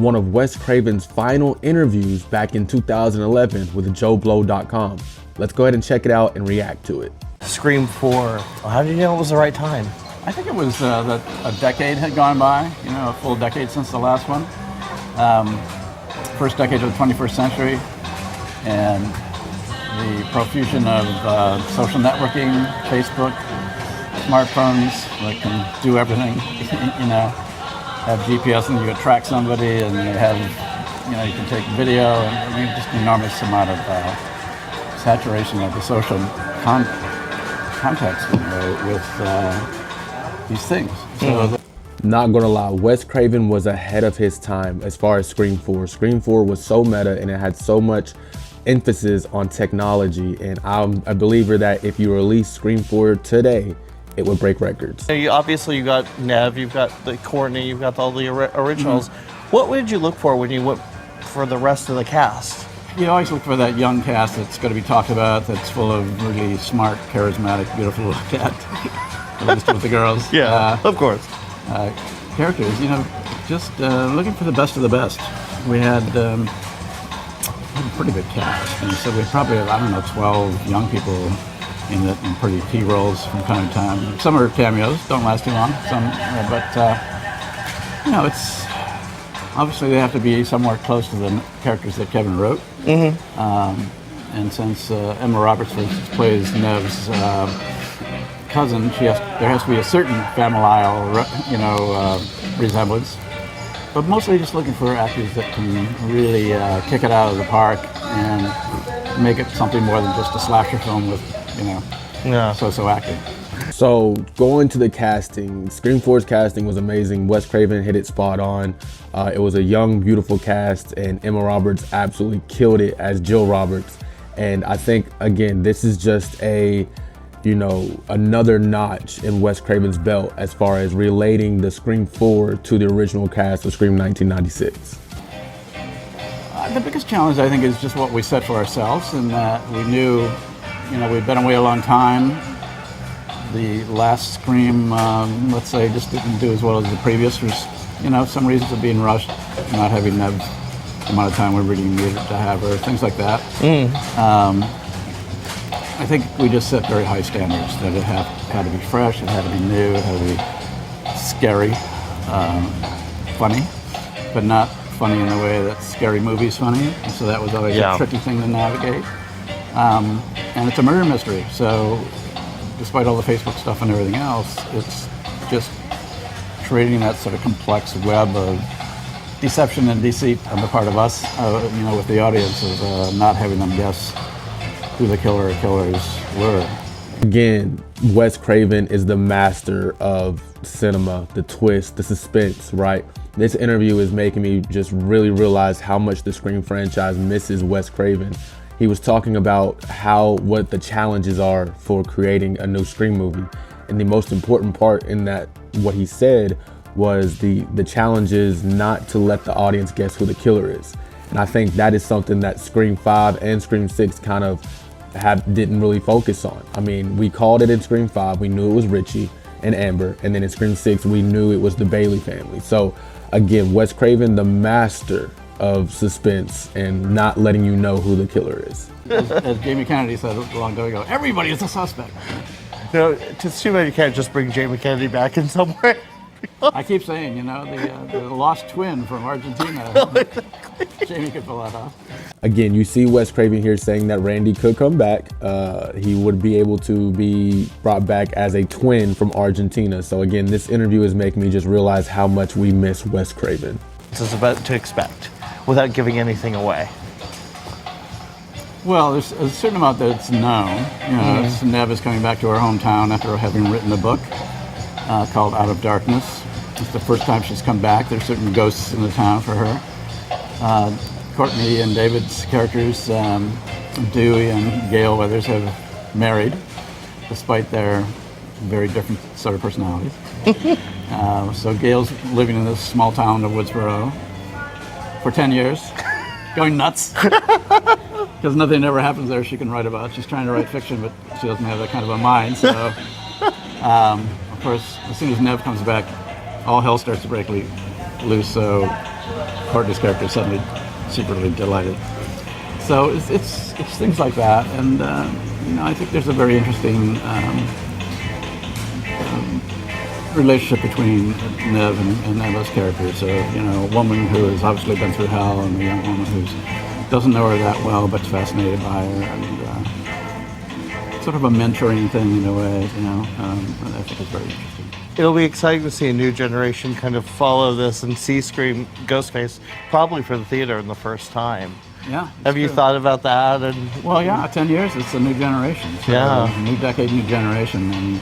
one of Wes Craven's final interviews back in 2011 with JoeBlow.com. Let's go ahead and check it out and react to it. Scream 4, how did you know it was the right time? I think it was that a decade had gone by, a full decade since the last one. First decade of the 21st century, and the profusion of social networking, Facebook, smartphones that can do everything, have GPS and you can track somebody, and you have, you can take video, and just an enormous amount of saturation of the social context with these things. So not gonna lie, Wes Craven was ahead of his time as far as Scream 4. Scream 4 was so meta and it had so much emphasis on technology, and I'm a believer that if you release Scream 4 today, it would break records. Obviously you got Nev, you've got the Courtney, you've got all the originals. What did you look for when you went for the rest of the cast? You always look for that young cast that's going to be talked about, that's full of really smart, charismatic, beautiful to look at, at least with the girls. Yeah, of course. Characters, just looking for the best of the best. We had a pretty big cast, and so we probably have, 12 young people in pretty key roles from time to time. Some are cameos, don't last too long, it's obviously they have to be somewhere close to the characters that Kevin wrote. And since Emma Roberts plays Nev's cousin, there has to be a certain familial, resemblance. But mostly just looking for actors that can really kick it out of the park and make it something more than just a slasher film with, so-so acting. So going to the casting, Scream 4's casting was amazing. Wes Craven hit it spot on. It was a young, beautiful cast, and Emma Roberts absolutely killed it as Jill Roberts. And I think, again, this is just another notch in Wes Craven's belt as far as relating the Scream 4 to the original cast of Scream 1996. The biggest challenge, I think, is just what we set for ourselves, and that we knew, we'd been away a long time. The last Scream, let's say, just didn't do as well as the previous. There's, some reasons of being rushed, not having the amount of time we really needed to have, or things like that. I think we just set very high standards, that it had to be fresh, it had to be new, it had to be scary, funny, but not funny in the way that scary movies funny. And so that was always a tricky thing to navigate. And it's a murder mystery, so despite all the Facebook stuff and everything else, it's just creating that sort of complex web of deception and deceit on the part of us, with the audience, of not having them guess who the killer or killers were. Again, Wes Craven is the master of cinema, the twist, the suspense, right? This interview is making me just really realize how much the Scream franchise misses Wes Craven. He was talking about what the challenges are for creating a new Scream movie. And the most important part in that, what he said, was the challenge is not to let the audience guess who the killer is. And I think that is something that Scream 5 and Scream 6 kind of didn't really focus on. I mean, we called it in Scream 5, we knew it was Richie and Amber, and then in Scream 6, we knew it was the Bailey family. So again, Wes Craven, the master of suspense and not letting you know who the killer is. As Jamie Kennedy said a long time ago, everybody is a suspect. It's too bad you can't just bring Jamie Kennedy back in some way. I keep saying, the lost twin from Argentina. Jamie could pull that off. Again, you see Wes Craven here saying that Randy could come back. He would be able to be brought back as a twin from Argentina. So again, this interview is making me just realize how much we miss Wes Craven. This is about to expect, without giving anything away. Well, there's a certain amount that's known. Nev is coming back to her hometown after having written a book called Out of Darkness. It's the first time she's come back. There's certain ghosts in the town for her. Courtney and David's characters, Dewey and Gail Weathers, have married, despite their very different sort of personalities. So Gail's living in this small town of Woodsboro for 10 years, going nuts. Because nothing ever happens there she can write about. She's trying to write fiction, but she doesn't have that kind of a mind. So, of course, as soon as Nev comes back, all hell starts to break loose. So Courtney's character is suddenly secretly delighted. So it's things like that, and I think there's a very interesting relationship between Nev and Emma's characters. So, a woman who has obviously been through hell, and a young woman who doesn't know her that well but's fascinated by her, and sort of a mentoring thing in a way. And I think it's very interesting. It'll be exciting to see a new generation kind of follow this and see Scream Ghostface probably for the theater in the first time. Yeah. Have you thought about that? And Well, yeah, 10 years, it's a new generation. So Yeah. New decade, new generation. And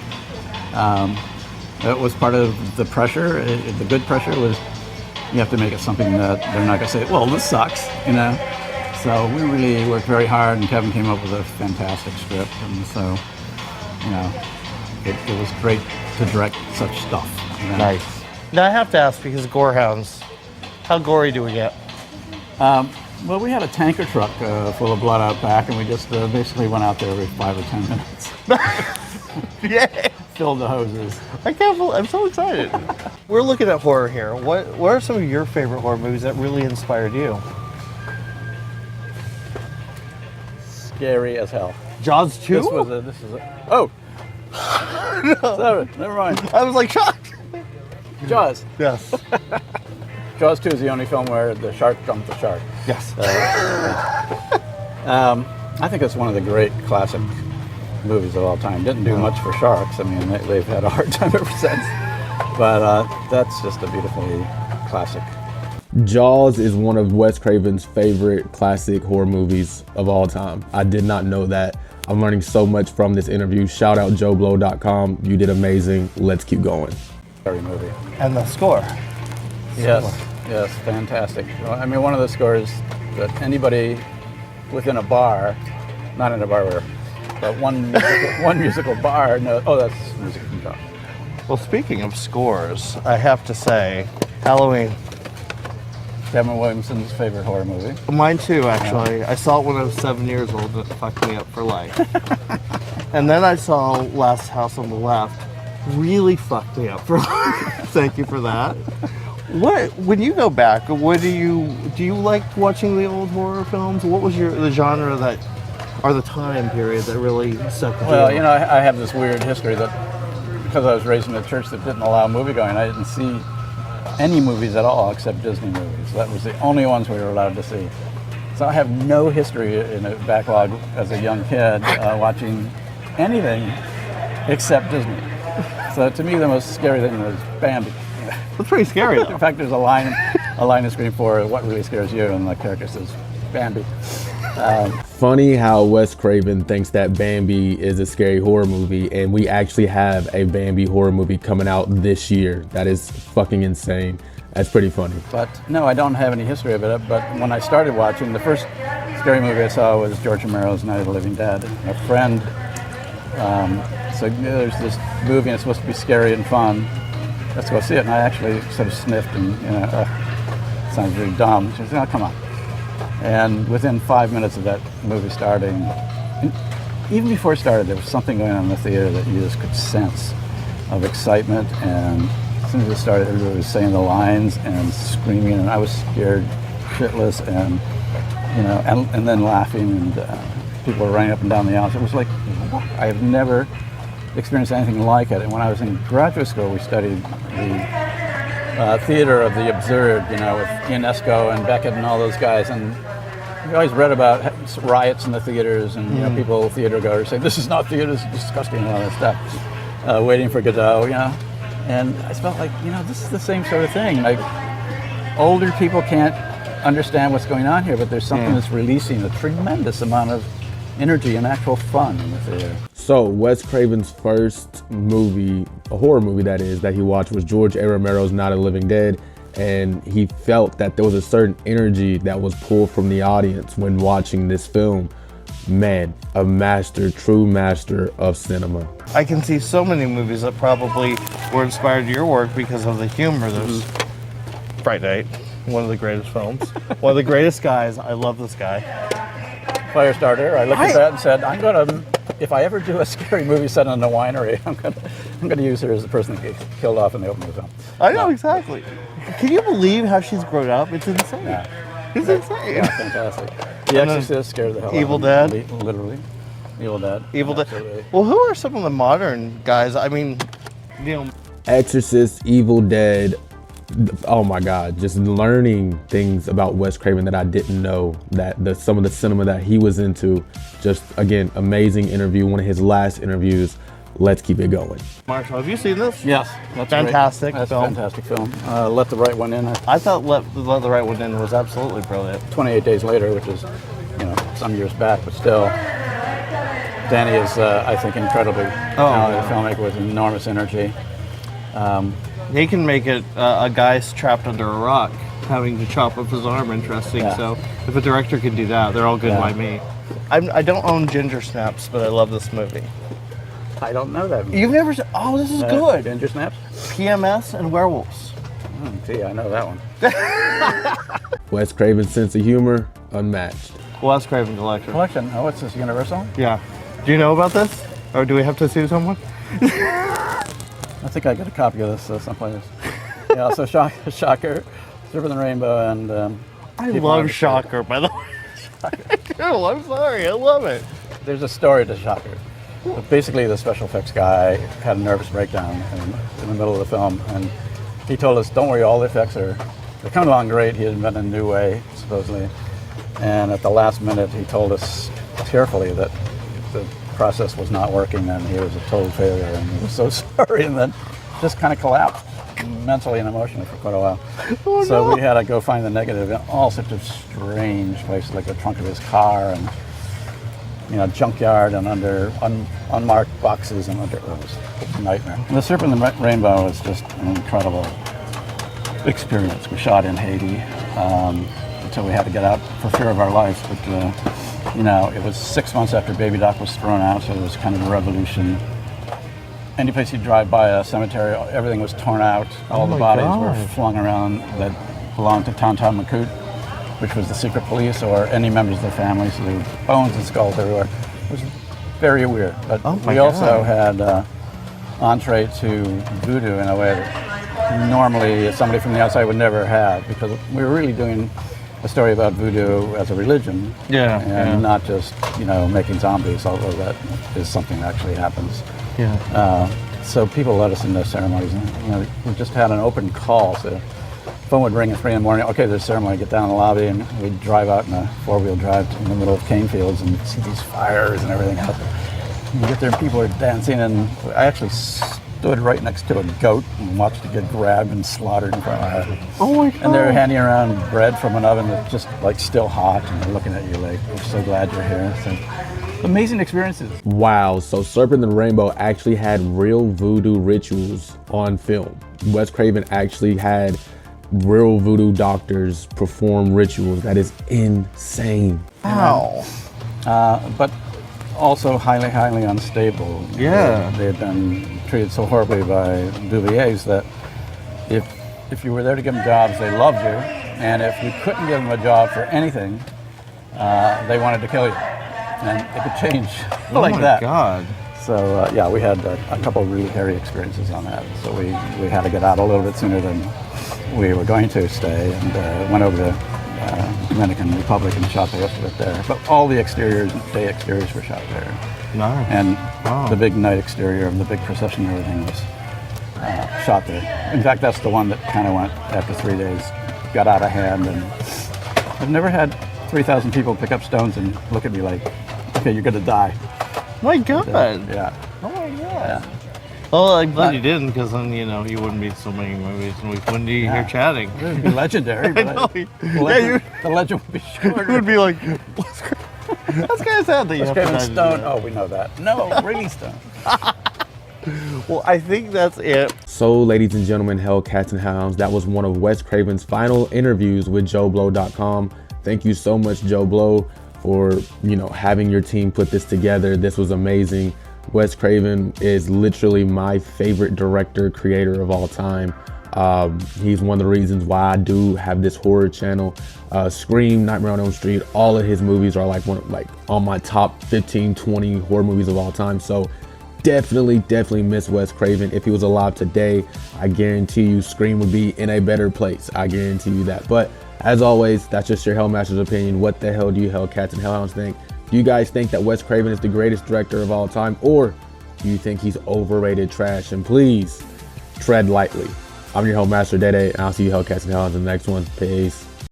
that was part of the pressure. The good pressure was you have to make it something that they're not going to say, well, this sucks, So we really worked very hard, and Kevin came up with a fantastic script. And so, it was great to direct such stuff. Nice. Now I have to ask, because Gorehounds, how gory do we get? Well, we had a tanker truck full of blood out back, and we just basically went out there every 5 or 10 minutes. Yeah. Filled the hoses. I can't believe, I'm so excited. We're looking at horror here. What are some of your favorite horror movies that really inspired you? Scary as hell. Jaws 2? Oh! Sorry, never mind. I was like shocked. Jaws. Yes. Jaws 2 is the only film where the shark jumped the shark. Yes. I think it's one of the great classic movies of all time. Didn't do much for sharks. I mean, they've had a hard time ever since. But that's just a beautifully classic. Jaws is one of Wes Craven's favorite classic horror movies of all time. I did not know that. I'm learning so much from this interview. Shout out JoeBlow.com. You did amazing. Let's keep going. Scary movie. And the score. Yes, fantastic. Well, I mean, one of the scores that anybody within a bar, not in a bar, but one musical bar knows. Oh, that's music from Jaws. Well, speaking of scores, I have to say, Halloween. Kevin Williamson's favorite horror movie. Mine too, actually. I saw it when I was 7 years old, and it fucked me up for life. And then I saw Last House on the Left. Really fucked me up for life. Thank you for that. When you go back, what do you like watching the old horror films? What was the genre or the time period that really stuck with you? Well, I have this weird history that because I was raised in a church that didn't allow movie going, I didn't see any movies at all except Disney movies. That was the only ones we were allowed to see. So I have no history in a backlog as a young kid watching anything except Disney. So to me, the most scary thing was Bambi. That's pretty scary, though. In fact, there's a line in Scream 4, what really scares you? And the character says, Bambi. Funny how Wes Craven thinks that Bambi is a scary horror movie, and we actually have a Bambi horror movie coming out this year. That is fucking insane. That's pretty funny. But no, I don't have any history of it. But when I started watching, the first scary movie I saw was George Romero's Night of the Living Dead. A friend, so there's this movie and it's supposed to be scary and fun. Let's go see it. And I actually sort of sniffed and, sounds really dumb. She said, oh, come on. And within 5 minutes of that movie starting, even before it started, there was something going on in the theater that you just could sense of excitement. And as soon as it started, everybody was saying the lines and screaming, and I was scared shitless, and and then laughing, and people were running up and down the aisles. It was like, I have never experienced anything like it. And when I was in graduate school, we studied the theater of the absurd, with Ionesco and Beckett and all those guys, and we always read about riots in the theaters, and people, theater goers, say, this is not theater, this is disgusting, and all that stuff, waiting for Godot, and I felt like, this is the same sort of thing. Like, older people can't understand what's going on here, but there's something that's releasing a tremendous amount of energy and actual fun in the theater. So Wes Craven's first movie, a horror movie that is, that he watched was George A. Romero's Night of the Living Dead, and he felt that there was a certain energy that was pulled from the audience when watching this film. Man, a master, true master of cinema. I can see so many movies that probably were inspired to your work because of the humor. There's Fright Night, one of the greatest films. One of the greatest guys. I love this guy. Firestarter. I looked at that and said, if I ever do a scary movie set in a winery, I'm gonna use her as the person that gets killed off in the opening of the film. I know, exactly. Can you believe how she's grown up? It's insane. Yeah. It's insane. Yeah, fantastic. The And then Exorcist scared the hell Evil out of Dead. me. Literally. Evil Dead. Evil Dead. Absolutely. Well, who are some of the modern guys? I mean, Exorcist, Evil Dead. Oh my God, just learning things about Wes Craven that I didn't know, that some of the cinema that he was into. Just again, amazing interview, one of his last interviews. Let's keep it going. Marshall, have you seen this? Yes, that's Fantastic great. That's film. a fantastic film. Let the Right One In. I thought Let the Right One In was absolutely brilliant. 28 Days Later, which is, some years back, but still, Danny is, I think, incredibly talented filmmaker with enormous energy. He can make it a guy's trapped under a rock, having to chop up his arm interesting. Yeah. So if a director can do that, they're all good Yeah. by me. I don't own Ginger Snaps, but I love this movie. I don't know that. You've never seen? Oh, this is good. Ginger Snaps? PMS and Werewolves. Gee, I know that one. Wes Craven's sense of humor, unmatched. Wes Craven collection. Collection. Oh, what's this, Universal? Yeah. Do you know about this? Or do we have to sue someone? I think I got a copy of this someplace. Yeah, so Shocker, Serpent and Rainbow, and I People love Under the Shocker, by the way. I do. I'm sorry. I love it. There's a story to Shocker. But basically, the special effects guy had a nervous breakdown in the middle of the film, and he told us, "Don't worry, all the effects they're coming along great." He had invented a new way, supposedly, and at the last minute, he told us tearfully that the process was not working, and he was a total failure, and he was so sorry, and then just kind of collapsed mentally and emotionally for quite a while. So we had to go find the negative in all sorts of strange places, like the trunk of his car, and junkyard, and under unmarked boxes, and under, it was a nightmare. And the Serpent and the Rainbow was just an incredible experience. We shot in Haiti until we had to get out for fear of our lives, but it was 6 months after Baby Doc was thrown out, so it was kind of a revolution. Any place you drive by a cemetery, everything was torn out. All the bodies were flung around that belonged to Tonton Macoute, which was the secret police, or any members of the family. So there were bones and skulls everywhere. It was very weird. But we also had entree to voodoo in a way that normally somebody from the outside would never have, because we were really doing a story about voodoo as a religion, and not just making zombies, although that is something that actually happens. So people let us into ceremonies, and we just had an open call. So phone would ring at 3 in the morning. Okay, there's a ceremony. Get down in the lobby, and we'd drive out in a 4-wheel drive in the middle of cane fields and see these fires and everything else. And you get there, and people are dancing, and I actually stood right next to a goat and watched it get grabbed and slaughtered in front of my eyes. Oh my God! And they're handing around bread from an oven that's just like still hot, and they're looking at you like, "We're so glad you're here." So, amazing experiences. Wow, so Serpent and Rainbow actually had real voodoo rituals on film. Wes Craven actually had real voodoo doctors perform rituals. That is insane. Wow. But also highly, highly unstable. Yeah. They had been treated so horribly by Bouviers that if you were there to give them jobs, they loved you, and if you couldn't give them a job for anything, they wanted to kill you. And it could change like that. Oh my God. So we had a couple of really hairy experiences on that. So we had to get out a little bit sooner than we were going to stay, and went over to Dominican Republic and shot the rest of it there. But all the day exteriors were shot there. Nice. And the big night exterior of the big procession and everything was shot there. In fact, that's the one that kind of went after 3 days, got out of hand, and I've never had 3,000 people pick up stones and look at me like, okay, you're gonna die. My God. Yeah. Oh my God. Yeah. Well, I'm glad you didn't, because then you wouldn't be so many movies, and we wouldn't be here chatting. It would be legendary, but the legend would be shorter. It would be like, that's kind of sad that you have to Craven die to do Stone. that. Oh, we know that. No, really Stone. Well, I think that's it. So, ladies and gentlemen, Hellcats and Hounds, that was one of Wes Craven's final interviews with JoeBlow.com. Thank you so much, Joe Blow, for having your team put this together. This was amazing. Wes Craven is literally my favorite director, creator of all time. He's one of the reasons why I do have this horror channel. Scream, Nightmare on Elm Street, all of his movies are like on my top 15, 20 horror movies of all time. So definitely miss Wes Craven. If he was alive today, I guarantee you Scream would be in a better place. I guarantee you that. But as always, that's just your Hellmaster's opinion. What the hell do you Hellcats and Hellhounds think? Do you guys think that Wes Craven is the greatest director of all time, or do you think he's overrated trash? And please tread lightly. I'm your Hellmaster Dede, and I'll see you Hellcats and Hellhounds in the next one. Peace.